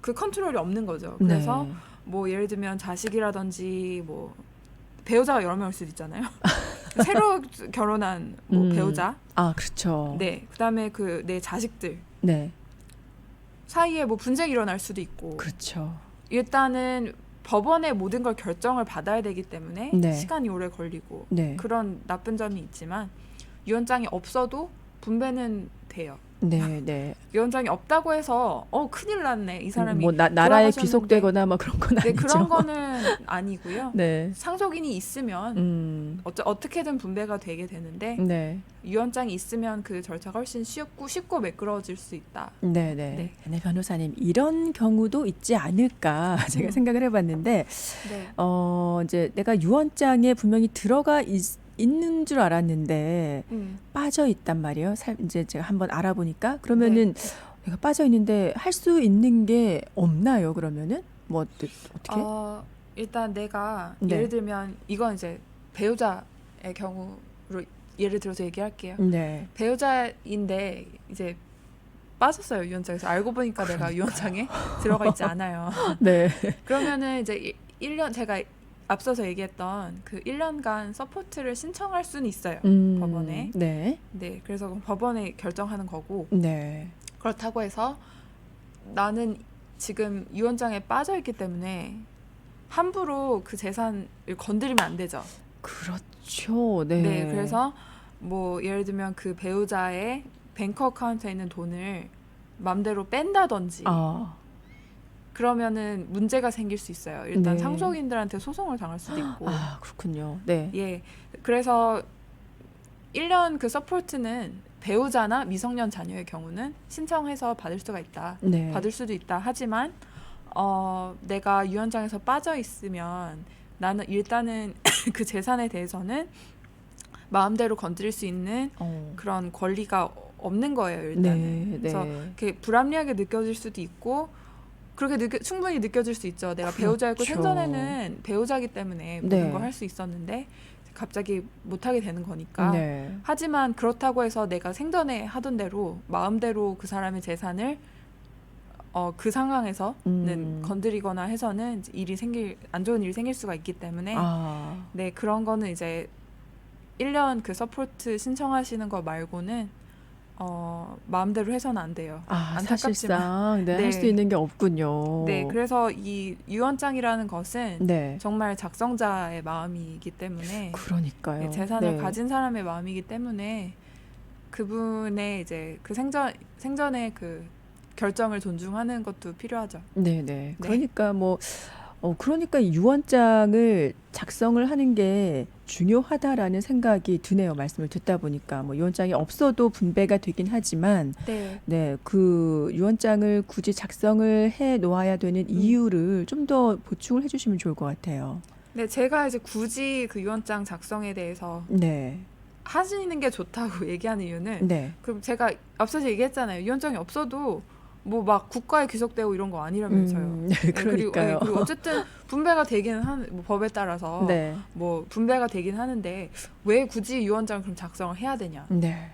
Speaker 2: 그 컨트롤이 없는 거죠. 그래서
Speaker 1: 네.
Speaker 2: 뭐 예를 들면 자식이라든지 뭐 배우자가 여러 명일 수도 있잖아요. 새로 결혼한 뭐 배우자.
Speaker 1: 그렇죠.
Speaker 2: 네. 그다음에 그 내 자식들.
Speaker 1: 네.
Speaker 2: 사이에 뭐 분쟁이 일어날 수도 있고.
Speaker 1: 그렇죠.
Speaker 2: 일단은 법원에 모든 걸 결정을 받아야 되기 때문에
Speaker 1: 네.
Speaker 2: 시간이 오래 걸리고
Speaker 1: 네.
Speaker 2: 그런 나쁜 점이 있지만 유언장이 없어도 분배는 돼요.
Speaker 1: 네, 네.
Speaker 2: 유언장이 없다고 해서 큰일 났네. 이 사람이
Speaker 1: 뭐 나라에 귀속되거나 뭐 그런 건 아니죠.
Speaker 2: 네, 그런 거는 아니고요.
Speaker 1: 네.
Speaker 2: 상속인이 있으면 어떻게든 분배가 되게 되는데
Speaker 1: 네.
Speaker 2: 유언장이 있으면 그 절차가 훨씬 쉽고 매끄러워질 수 있다.
Speaker 1: 네, 네. 네, 변호사님 이런 경우도 있지 않을까 제가 생각을 해봤는데
Speaker 2: 네.
Speaker 1: 이제 내가 유언장에 분명히 들어가 있는 줄 알았는데 빠져 있단 말이에요. 이제 제가 한번 알아보니까 그러면은 내가 빠져 있는데 할 수 있는 게 없나요? 그러면은 뭐 어떻게?
Speaker 2: 일단 내가
Speaker 1: 네.
Speaker 2: 예를 들면 이건 이제 배우자의 경우로 예를 들어서 얘기할게요.
Speaker 1: 네.
Speaker 2: 배우자인데 이제 빠졌어요, 유언장에서. 알고 보니까 내가 유언장에 들어가 있지 않아요.
Speaker 1: 네.
Speaker 2: 그러면은 이제 1년 제가 앞서서 얘기했던 그 1년간 서포트를 신청할 수는 있어요. 법원에.
Speaker 1: 네.
Speaker 2: 네. 그래서 법원에 결정하는 거고.
Speaker 1: 네.
Speaker 2: 그렇다고 해서 나는 지금 유언장에 빠져 있기 때문에 함부로 그 재산을 건드리면 안 되죠.
Speaker 1: 그렇죠. 네.
Speaker 2: 네. 그래서 뭐 예를 들면 그 배우자의 뱅크 어카운트에 있는 돈을 맘대로 뺀다든지 그러면은 문제가 생길 수 있어요. 일단
Speaker 1: 네.
Speaker 2: 상속인들한테 소송을 당할 수도 있고.
Speaker 1: 아, 그렇군요. 네.
Speaker 2: 예. 그래서 1년 그 서포트는 배우자나 미성년 자녀의 경우는 신청해서 받을 수가 있다.
Speaker 1: 네.
Speaker 2: 받을 수도 있다. 하지만 내가 유언장에서 빠져 있으면 나는 일단은 그 재산에 대해서는 마음대로 건드릴 수 있는 그런 권리가 없는 거예요. 일단은.
Speaker 1: 네.
Speaker 2: 그래서
Speaker 1: 네.
Speaker 2: 그게 불합리하게 느껴질 수도 있고 그렇게 충분히 느껴질 수 있죠. 내가 배우자였고
Speaker 1: 그렇죠.
Speaker 2: 생전에는 배우자기 때문에 모든
Speaker 1: 네.
Speaker 2: 걸 할 수 있었는데 갑자기 못하게 되는 거니까.
Speaker 1: 네.
Speaker 2: 하지만 그렇다고 해서 내가 생전에 하던 대로 마음대로 그 사람의 재산을 그 상황에서는 건드리거나 해서는 안 좋은 일이 생길 수가 있기 때문에 네, 그런 거는 이제 1년 그 서포트 신청하시는 거 말고는 마음대로 해서는 안 돼요. 안타깝지만.
Speaker 1: 사실상
Speaker 2: 네.
Speaker 1: 할 수 있는 게 없군요.
Speaker 2: 네, 그래서 이 유언장이라는 것은
Speaker 1: 네.
Speaker 2: 정말 작성자의 마음이기 때문에
Speaker 1: 그러니까요.
Speaker 2: 네, 재산을
Speaker 1: 네.
Speaker 2: 가진 사람의 마음이기 때문에 그분의 이제 그 생전의 그 결정을 존중하는 것도 필요하죠.
Speaker 1: 네네. 그러니까 그러니까 이 유언장을 작성을 하는 게 중요하다라는 생각이 드네요. 말씀을 듣다 보니까 유언장이 없어도 분배가 되긴 하지만 네, 그 유언장을 굳이 작성을 해 놓아야 되는 이유를 좀 더 보충을 해주시면 좋을 것 같아요.
Speaker 2: 네, 제가 이제 굳이 그 유언장 작성에 대해서
Speaker 1: 네.
Speaker 2: 하시는 게 좋다고 얘기하는 이유는
Speaker 1: 네.
Speaker 2: 그럼 제가 앞서서 얘기했잖아요. 유언장이 없어도 뭐 막 국가에 귀속되고 이런 거 아니라면서요.
Speaker 1: 네, 그러니까요.
Speaker 2: 그리고 어쨌든 분배가 되기는 뭐 법에 따라서
Speaker 1: 네.
Speaker 2: 뭐 분배가 되긴 하는데 왜 굳이 유언장을 그럼 작성을 해야 되냐?
Speaker 1: 네.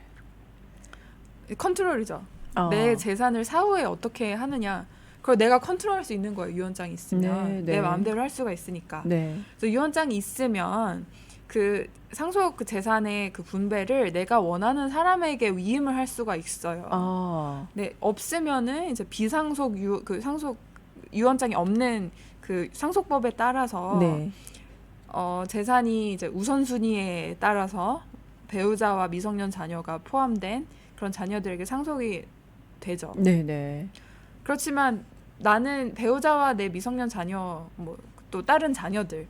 Speaker 2: 컨트롤이죠. 내 재산을 사후에 어떻게 하느냐. 그걸 내가 컨트롤할 수 있는 거예요. 유언장이 있으면 내 마음대로 할 수가 있으니까.
Speaker 1: 네.
Speaker 2: 그래서 유언장이 있으면 그 상속 그 재산의 그 분배를 내가 원하는 사람에게 위임을 할 수가 있어요. 네, 없으면은 이제 비상속 상속 유언장이 없는 그 상속법에 따라서
Speaker 1: 네.
Speaker 2: 재산이 이제 우선순위에 따라서 배우자와 미성년 자녀가 포함된 그런 자녀들에게 상속이 되죠.
Speaker 1: 네네.
Speaker 2: 그렇지만 나는 배우자와 내 미성년 자녀 또 다른 자녀들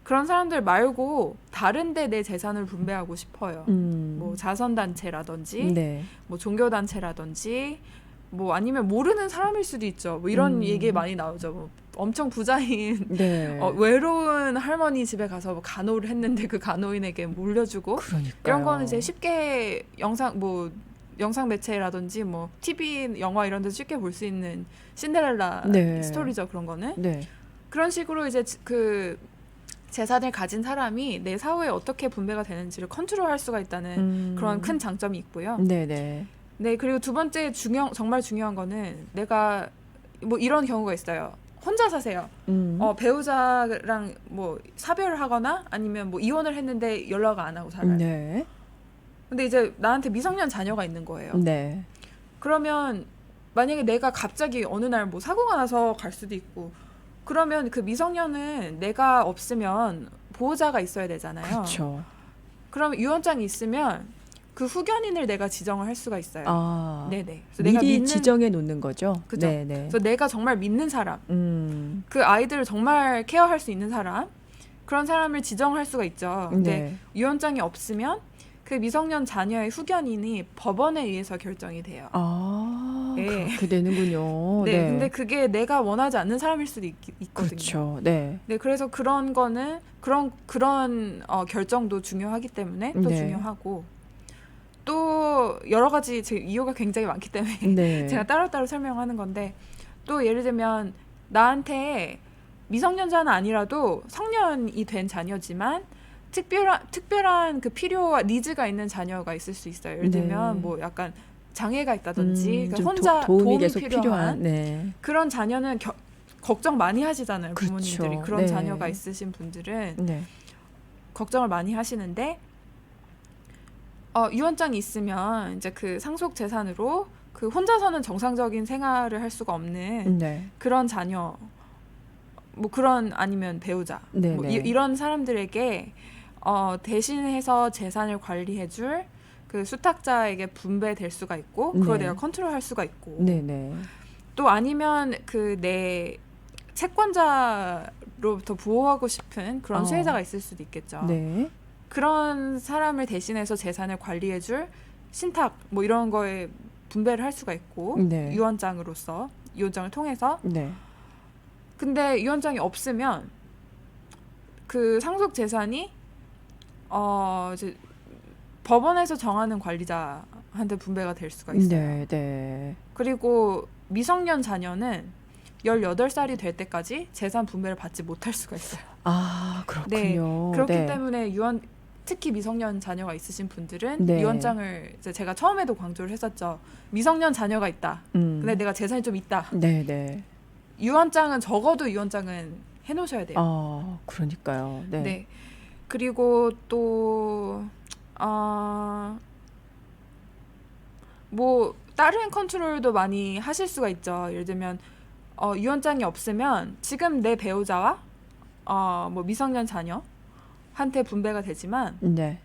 Speaker 2: 그런 사람들 말고 다른데 내 재산을 분배하고 싶어요. 뭐 자선단체라든지
Speaker 1: 네.
Speaker 2: 뭐 종교단체라든지 뭐 아니면 모르는 사람일 수도 있죠. 뭐 이런 얘기 많이 나오죠. 뭐 엄청 부자인
Speaker 1: 네.
Speaker 2: 외로운 할머니 집에 가서 뭐 간호를 했는데 그 간호인에게 물려주고
Speaker 1: 그러니까요.
Speaker 2: 이런 거는 이제 쉽게 영상 매체라든지 뭐 TV 영화 이런 데서 쉽게 볼 수 있는 신데렐라
Speaker 1: 네.
Speaker 2: 스토리죠. 그런 거는
Speaker 1: 네.
Speaker 2: 그런 식으로 이제 그 재산을 가진 사람이 내 사후에 어떻게 분배가 되는지를 컨트롤할 수가 있다는 그런 큰 장점이 있고요.
Speaker 1: 네네.
Speaker 2: 네, 그리고 두 번째 정말 중요한 거는 내가 뭐 이런 경우가 있어요. 혼자 사세요. 배우자랑 뭐 사별을 하거나 아니면 뭐 이혼을 했는데 연락 안 하고 살아요.
Speaker 1: 네.
Speaker 2: 근데 이제 나한테 미성년 자녀가 있는 거예요.
Speaker 1: 네.
Speaker 2: 그러면 만약에 내가 갑자기 어느 날 뭐 사고가 나서 갈 수도 있고 그러면 그 미성년은 내가 없으면 보호자가 있어야 되잖아요.
Speaker 1: 그렇죠.
Speaker 2: 그럼 유언장이 있으면 그 후견인을 내가 지정을 할 수가 있어요. 네네. 그래서
Speaker 1: 미리
Speaker 2: 내가
Speaker 1: 지정해 놓는 거죠.
Speaker 2: 그죠.
Speaker 1: 네네.
Speaker 2: 그래서 내가 정말 믿는 사람, 그 아이들을 정말 케어할 수 있는 사람, 그런 사람을 지정할 수가 있죠. 근데 유언장이 없으면 그 미성년 자녀의 후견인이 법원에 의해서 결정이 돼요. 네.
Speaker 1: 그렇게 되는군요.
Speaker 2: 네, 근데 그게 내가 원하지 않는 사람일 수도 있거든요.
Speaker 1: 그렇죠. 네.
Speaker 2: 네, 그래서 그런 거는 그런 결정도 중요하기 때문에 또 중요하고 또 여러 가지 이유가 굉장히 많기 때문에 제가 따로따로 설명하는 건데 또 예를 들면 나한테 미성년자는 아니라도 성년이 된 자녀지만 특별한 그 필요와 니즈가 있는 자녀가 있을 수 있어요. 예를 들면 뭐 약간 장애가 있다든지 그러니까 혼자 도움이
Speaker 1: 계속
Speaker 2: 필요한 그런 자녀는 걱정 많이 하시잖아요. 부모님들이.
Speaker 1: 그렇죠.
Speaker 2: 그런 자녀가 있으신 분들은 걱정을 많이 하시는데 유언장이 있으면 이제 그 상속 재산으로 그 혼자서는 정상적인 생활을 할 수가 없는 그런 자녀 뭐 그런 아니면 배우자 뭐 이런 사람들에게 대신해서 재산을 관리해줄 그 수탁자에게 분배될 수가 있고 그걸
Speaker 1: 네.
Speaker 2: 내가 컨트롤할 수가 있고
Speaker 1: 네네.
Speaker 2: 또 아니면 그 내 채권자로부터 보호하고 싶은 그런 수혜자가 있을 수도 있겠죠.
Speaker 1: 네.
Speaker 2: 그런 사람을 대신해서 재산을 관리해줄 신탁 뭐 이런 거에 분배를 할 수가 있고
Speaker 1: 네.
Speaker 2: 유언장으로서 유언장을 통해서
Speaker 1: 네.
Speaker 2: 근데 유언장이 없으면 그 상속 재산이 이제 법원에서 정하는 관리자한테 분배가 될 수가 있어요.
Speaker 1: 네. 네.
Speaker 2: 그리고 미성년 자녀는 18살이 될 때까지 재산 분배를 받지 못할 수가 있어요.
Speaker 1: 아, 그렇군요.
Speaker 2: 그렇기
Speaker 1: 네.
Speaker 2: 때문에 특히 미성년 자녀가 있으신 분들은
Speaker 1: 네.
Speaker 2: 유언장을 이제 제가 처음에도 강조를 했었죠. 미성년 자녀가 있다. 근데 내가 재산이 좀 있다.
Speaker 1: 네네.
Speaker 2: 유언장은 적어도 유언장은 해놓으셔야 돼요.
Speaker 1: 아, 그러니까요. 네.
Speaker 2: 네. 그리고 또 뭐 다른 컨트롤도 많이 하실 수가 있죠. 예를 들면 유언장이 없으면 지금 내 배우자와 뭐 미성년 자녀한테 분배가 되지만
Speaker 1: 네.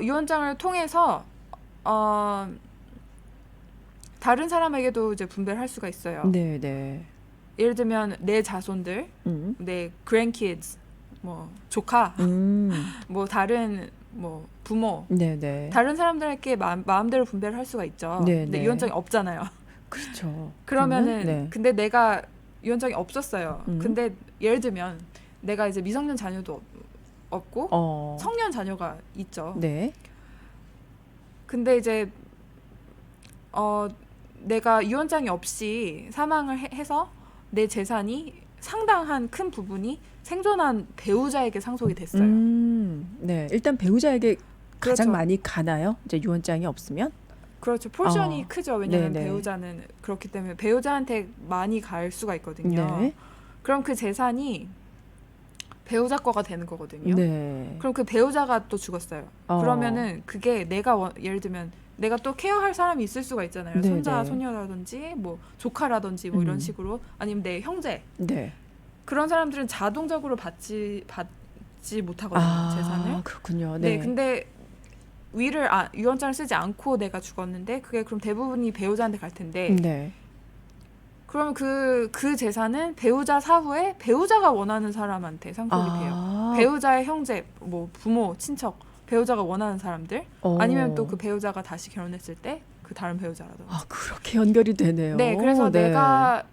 Speaker 2: 유언장을 통해서 다른 사람에게도 이제 분배를 할 수가 있어요.
Speaker 1: 네네.
Speaker 2: 예를 들면 내 자손들, 내 grandkids, 뭐 조카, 뭐 다른 뭐 부모,
Speaker 1: 네네.
Speaker 2: 다른 사람들에게 마음대로 분배를 할 수가 있죠.
Speaker 1: 네,
Speaker 2: 근데
Speaker 1: 네.
Speaker 2: 유언장이 없잖아요.
Speaker 1: 그렇죠.
Speaker 2: 그러면은
Speaker 1: 네.
Speaker 2: 근데 내가 유언장이 없었어요.
Speaker 1: 음.
Speaker 2: 근데 예를 들면 내가 이제 미성년 자녀도 없고 성년 자녀가 있죠.
Speaker 1: 네.
Speaker 2: 근데 이제 내가 유언장이 없이 사망을 해서 내 재산이 상당한 큰 부분이 생존한 배우자에게 상속이 됐어요.
Speaker 1: 네. 일단 배우자에게 가장
Speaker 2: 그렇죠.
Speaker 1: 많이 가나요? 이제 유언장이 없으면?
Speaker 2: 그렇죠. 포션이 크죠. 왜냐하면
Speaker 1: 네네.
Speaker 2: 배우자는 그렇기 때문에 배우자한테 많이 갈 수가 있거든요.
Speaker 1: 네.
Speaker 2: 그럼 그 재산이 배우자 거가 되는 거거든요.
Speaker 1: 네.
Speaker 2: 그럼 그 배우자가 또 죽었어요. 그러면은 그게 예를 들면 내가 또 케어할 사람이 있을 수가 있잖아요.
Speaker 1: 네네.
Speaker 2: 손자, 손녀라든지 뭐 조카라든지 뭐 이런 식으로 아니면 내 형제
Speaker 1: 네.
Speaker 2: 그런 사람들은 자동적으로 받지 못하거든요. 재산을.
Speaker 1: 그렇군요.
Speaker 2: 네.
Speaker 1: 네.
Speaker 2: 근데 유언장을 쓰지 않고 내가 죽었는데 그게 그럼 대부분이 배우자한테 갈 텐데
Speaker 1: 네.
Speaker 2: 그러면 그 재산은 배우자 사후에 배우자가 원하는 사람한테 상속이 돼요. 배우자의 형제, 뭐 부모, 친척, 배우자가 원하는 사람들 아니면 또 그 배우자가 다시 결혼했을 때 그 다른 배우자라든지.
Speaker 1: 그렇게 연결이 되네요.
Speaker 2: 네, 그래서
Speaker 1: 네.
Speaker 2: 내가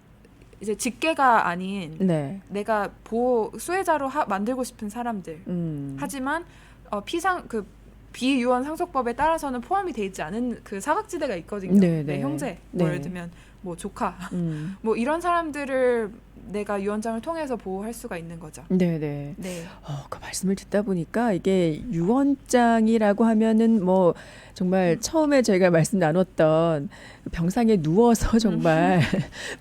Speaker 2: 이제 직계가 아닌
Speaker 1: 네.
Speaker 2: 내가 수혜자로 만들고 싶은 사람들. 하지만 비유언 상속법에 따라서는 포함이 돼 있지 않은 그 사각지대가 있거든요.
Speaker 1: 네,
Speaker 2: 내
Speaker 1: 네.
Speaker 2: 형제,
Speaker 1: 네.
Speaker 2: 예를 들면 뭐 조카,
Speaker 1: 뭐
Speaker 2: 이런 사람들을 내가 유언장을 통해서 보호할 수가 있는 거죠.
Speaker 1: 네네.
Speaker 2: 네.
Speaker 1: 그 말씀을 듣다 보니까 이게 유언장이라고 하면은 뭐 정말 처음에 저희가 말씀 나눴던 병상에 누워서 정말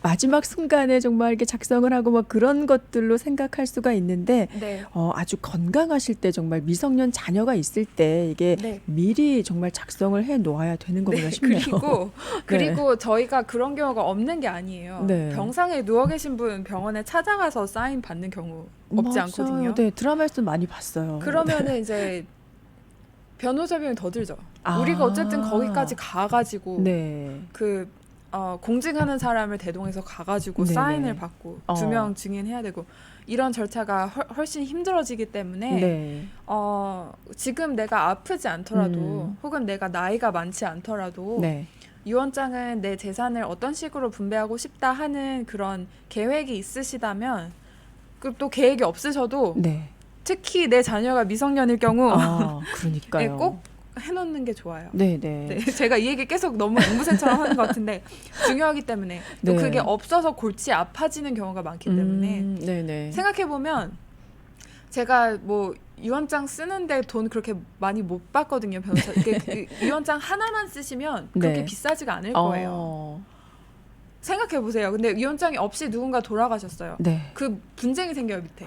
Speaker 1: 마지막 순간에 정말 이렇게 작성을 하고 뭐 그런 것들로 생각할 수가 있는데
Speaker 2: 네.
Speaker 1: 아주 건강하실 때 정말 미성년 자녀가 있을 때 이게
Speaker 2: 네.
Speaker 1: 미리 정말 작성을 해 놓아야 되는 거구나 싶네요.
Speaker 2: 그리고 저희가 그런 경우가 없는 게 아니에요.
Speaker 1: 네.
Speaker 2: 병상에 누워 계신 분 병원에 찾아가서 사인 받는 경우 없지
Speaker 1: 맞아요.
Speaker 2: 않거든요.
Speaker 1: 네, 드라마에서 많이 봤어요.
Speaker 2: 그러면은 이제 변호사 비용이 더 들죠. 우리가 어쨌든 거기까지 가가지고
Speaker 1: 네.
Speaker 2: 공증하는 사람을 대동해서 가가지고
Speaker 1: 네네.
Speaker 2: 사인을 받고 2명 증인해야 되고 이런 절차가 훨씬 힘들어지기 때문에
Speaker 1: 네.
Speaker 2: 지금 내가 아프지 않더라도 혹은 내가 나이가 많지 않더라도
Speaker 1: 네.
Speaker 2: 유언장은 내 재산을 어떤 식으로 분배하고 싶다 하는 그런 계획이 있으시다면 또 계획이 없으셔도
Speaker 1: 네.
Speaker 2: 특히 내 자녀가 미성년일 경우
Speaker 1: 그러니까요.
Speaker 2: 네, 꼭 해놓는 게 좋아요.
Speaker 1: 네네.
Speaker 2: 네, 제가 이 얘기 계속 너무 앵무새처럼 하는 것 같은데 중요하기 때문에 또
Speaker 1: 네.
Speaker 2: 그게 없어서 골치 아파지는 경우가 많기 때문에
Speaker 1: 네네.
Speaker 2: 생각해보면 제가 뭐 유언장 쓰는데 돈 그렇게 많이 못 받거든요. 변호사. 유언장 하나만 쓰시면 그렇게
Speaker 1: 네.
Speaker 2: 비싸지가 않을 거예요. 생각해보세요. 근데 유언장이 없이 누군가 돌아가셨어요.
Speaker 1: 네.
Speaker 2: 그 분쟁이 생겨요, 밑에.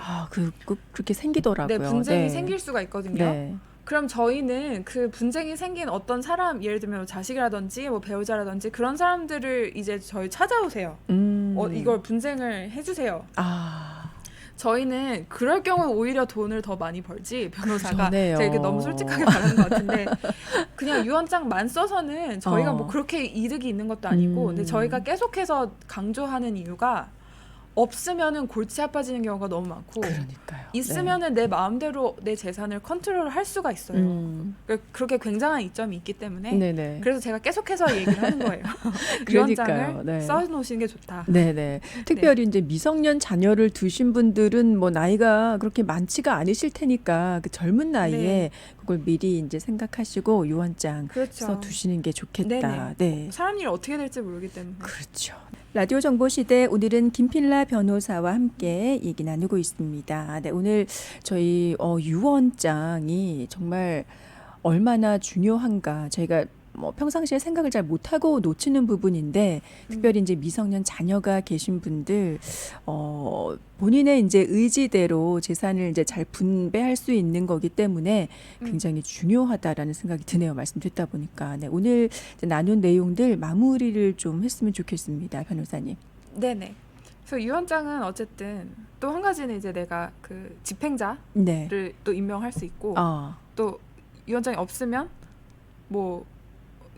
Speaker 1: 그렇게 생기더라고요.
Speaker 2: 네, 분쟁이
Speaker 1: 네.
Speaker 2: 생길 수가 있거든요.
Speaker 1: 네.
Speaker 2: 그럼 저희는 그 분쟁이 생긴 어떤 사람, 예를 들면 자식이라든지 뭐 배우자라든지 그런 사람들을 이제 저희 찾아오세요. 이걸 분쟁을 해주세요. 저희는 그럴 경우 오히려 돈을 더 많이 벌지 변호사가
Speaker 1: 그러네요.
Speaker 2: 제가 이렇게 너무 솔직하게 말하는 것 같은데 그냥 유언장만 써서는 저희가 뭐
Speaker 1: 어.
Speaker 2: 그렇게 이득이 있는 것도 아니고 근데 저희가 계속해서 강조하는 이유가 없으면은 골치 아파지는 경우가 너무 많고
Speaker 1: 그러니까요.
Speaker 2: 있으면은 내 마음대로 내 재산을 컨트롤할 수가 있어요. 그렇게 굉장한 이점이 있기 때문에
Speaker 1: 네네.
Speaker 2: 그래서 제가 계속해서 얘기를 하는 거예요.
Speaker 1: 그러니까요.
Speaker 2: 유언장을
Speaker 1: 네.
Speaker 2: 써놓으시는 게 좋다.
Speaker 1: 네네. 특별히 이제 미성년 자녀를 두신 분들은 뭐 나이가 그렇게 많지가 않으실 테니까 그 젊은 나이에
Speaker 2: 네.
Speaker 1: 그걸 미리 이제 생각하시고 유언장
Speaker 2: 그렇죠.
Speaker 1: 써 두시는 게 좋겠다.
Speaker 2: 네네.
Speaker 1: 네.
Speaker 2: 사람 일이 어떻게 될지 모르기 때문에.
Speaker 1: 그렇죠. 라디오 정보 시대 오늘은 김필라 변호사와 함께 얘기 나누고 있습니다. 네, 오늘 저희 유언장이 정말 얼마나 중요한가 저희가 뭐 평상시에 생각을 잘 못하고 놓치는 부분인데 특별히 이제 미성년 자녀가 계신 분들 본인의 이제 의지대로 재산을 이제 잘 분배할 수 있는 거기 때문에 굉장히 중요하다라는 생각이 드네요. 말씀 듣다 보니까. 네, 오늘 이제 나눈 내용들 마무리를 좀 했으면 좋겠습니다. 변호사님.
Speaker 2: 네네. 그래서 유언장은 어쨌든 또 한 가지는 이제 내가 그 집행자를
Speaker 1: 네.
Speaker 2: 또 임명할 수 있고 또 유언장이 없으면 뭐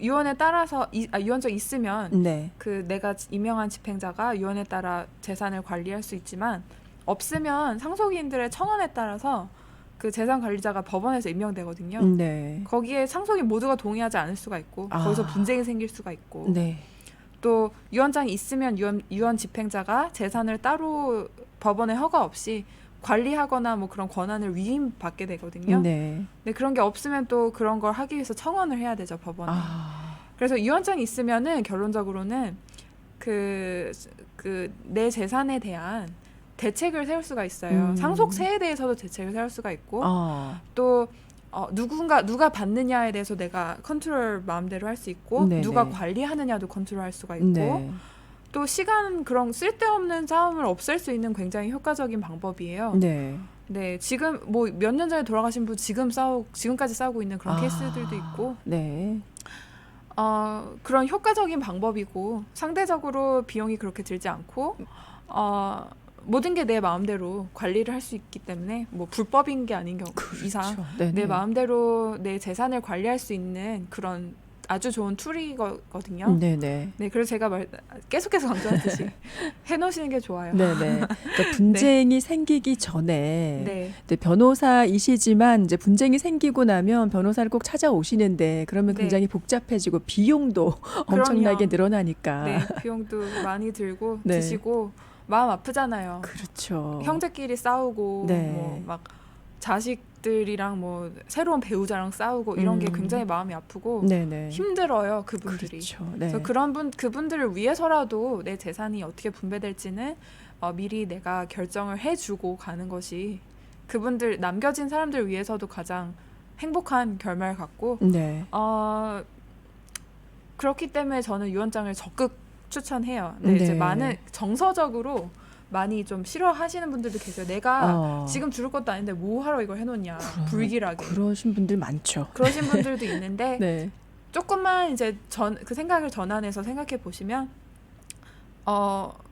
Speaker 2: 유언에 따라서 유언장이 있으면
Speaker 1: 네.
Speaker 2: 그 내가 임명한 집행자가 유언에 따라 재산을 관리할 수 있지만 없으면 상속인들의 청원에 따라서 그 재산 관리자가 법원에서 임명되거든요.
Speaker 1: 네.
Speaker 2: 거기에 상속인 모두가 동의하지 않을 수가 있고 거기서 분쟁이 생길 수가 있고
Speaker 1: 네.
Speaker 2: 또 유언장이 있으면 유언 집행자가 재산을 따로 법원의 허가 없이 관리하거나 뭐 그런 권한을 위임받게 되거든요.
Speaker 1: 네.
Speaker 2: 근데 그런 게 없으면 또 그런 걸 하기 위해서 청원을 해야 되죠, 법원에. 그래서 유언장이 있으면은 결론적으로는 그 내 재산에 대한 대책을 세울 수가 있어요. 상속세에 대해서도 대책을 세울 수가 있고 또 누가 받느냐에 대해서 내가 컨트롤 마음대로 할 수 있고
Speaker 1: 네네.
Speaker 2: 누가 관리하느냐도 컨트롤할 수가 있고
Speaker 1: 네.
Speaker 2: 또 시간 그런 쓸데없는 싸움을 없앨 수 있는 굉장히 효과적인 방법이에요.
Speaker 1: 네.
Speaker 2: 네, 지금 뭐 몇 년 전에 돌아가신 분 지금까지 싸우고 있는 그런 케이스들도 있고,
Speaker 1: 네.
Speaker 2: 그런 효과적인 방법이고 상대적으로 비용이 그렇게 들지 않고, 모든 게 내 마음대로 관리를 할 수 있기 때문에 뭐 불법인 게 아닌 경우 이상
Speaker 1: 네네.
Speaker 2: 내 마음대로 내 재산을 관리할 수 있는 그런 아주 좋은 툴이거든요.
Speaker 1: 네네.
Speaker 2: 네, 그래서 제가 계속해서 강조하듯이 해놓으시는 게 좋아요.
Speaker 1: 네네. 그러니까 분쟁이 생기기 전에
Speaker 2: 네.
Speaker 1: 이제 변호사이시지만 이제 분쟁이 생기고 나면 변호사를 꼭 찾아오시는데 그러면
Speaker 2: 네.
Speaker 1: 굉장히 복잡해지고 비용도 엄청나게 늘어나니까.
Speaker 2: 네, 비용도 많이 들고
Speaker 1: 네.
Speaker 2: 드시고 마음 아프잖아요.
Speaker 1: 그렇죠.
Speaker 2: 형제끼리 싸우고
Speaker 1: 네.
Speaker 2: 뭐 막 자식들이랑 뭐 새로운 배우자랑 싸우고 이런 게 굉장히 마음이 아프고
Speaker 1: 네네.
Speaker 2: 힘들어요, 그분들이.
Speaker 1: 그렇죠. 네.
Speaker 2: 그래서 그분들을 위해서라도 내 재산이 어떻게 분배될지는 미리 내가 결정을 해주고 가는 것이 그분들 남겨진 사람들 위해서도 가장 행복한 결말 같고
Speaker 1: 네.
Speaker 2: 그렇기 때문에 저는 유언장을 적극 추천해요. 근데 이제
Speaker 1: 네.
Speaker 2: 많은 정서적으로 많이 좀 싫어하시는 분들도 계세요. 내가 지금 죽을 것도 아닌데 뭐 하러 이걸 해놓냐, 불길하게.
Speaker 1: 그러신 분들 많죠.
Speaker 2: 그러신 분들도 있는데
Speaker 1: 네.
Speaker 2: 조금만 이제 그 생각을 전환해서 생각해 보시면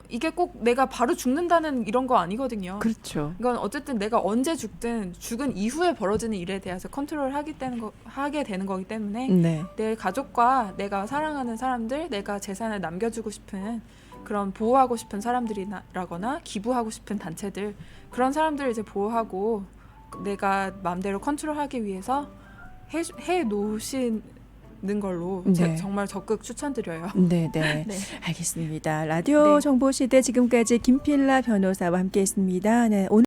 Speaker 2: 이게 꼭 내가 바로 죽는다는 이런 거 아니거든요.
Speaker 1: 그렇죠.
Speaker 2: 이건 어쨌든 내가 언제 죽든 죽은 이후에 벌어지는 일에 대해서 하게 되는 거기 때문에
Speaker 1: 네.
Speaker 2: 내 가족과 내가 사랑하는 사람들, 내가 재산을 남겨주고 싶은 그런 보호하고 싶은 사람들이라거나 기부하고 싶은 단체들 그런 사람들을 이제 보호하고 내가 마음대로 컨트롤하기 위해서 해 놓으시는 걸로
Speaker 1: 네.
Speaker 2: 정말 적극 추천드려요.
Speaker 1: 네네.
Speaker 2: 네.
Speaker 1: 알겠습니다. 라디오
Speaker 2: 네.
Speaker 1: 정보시대 지금까지 김필라 변호사와 함께했습니다. 네. 오늘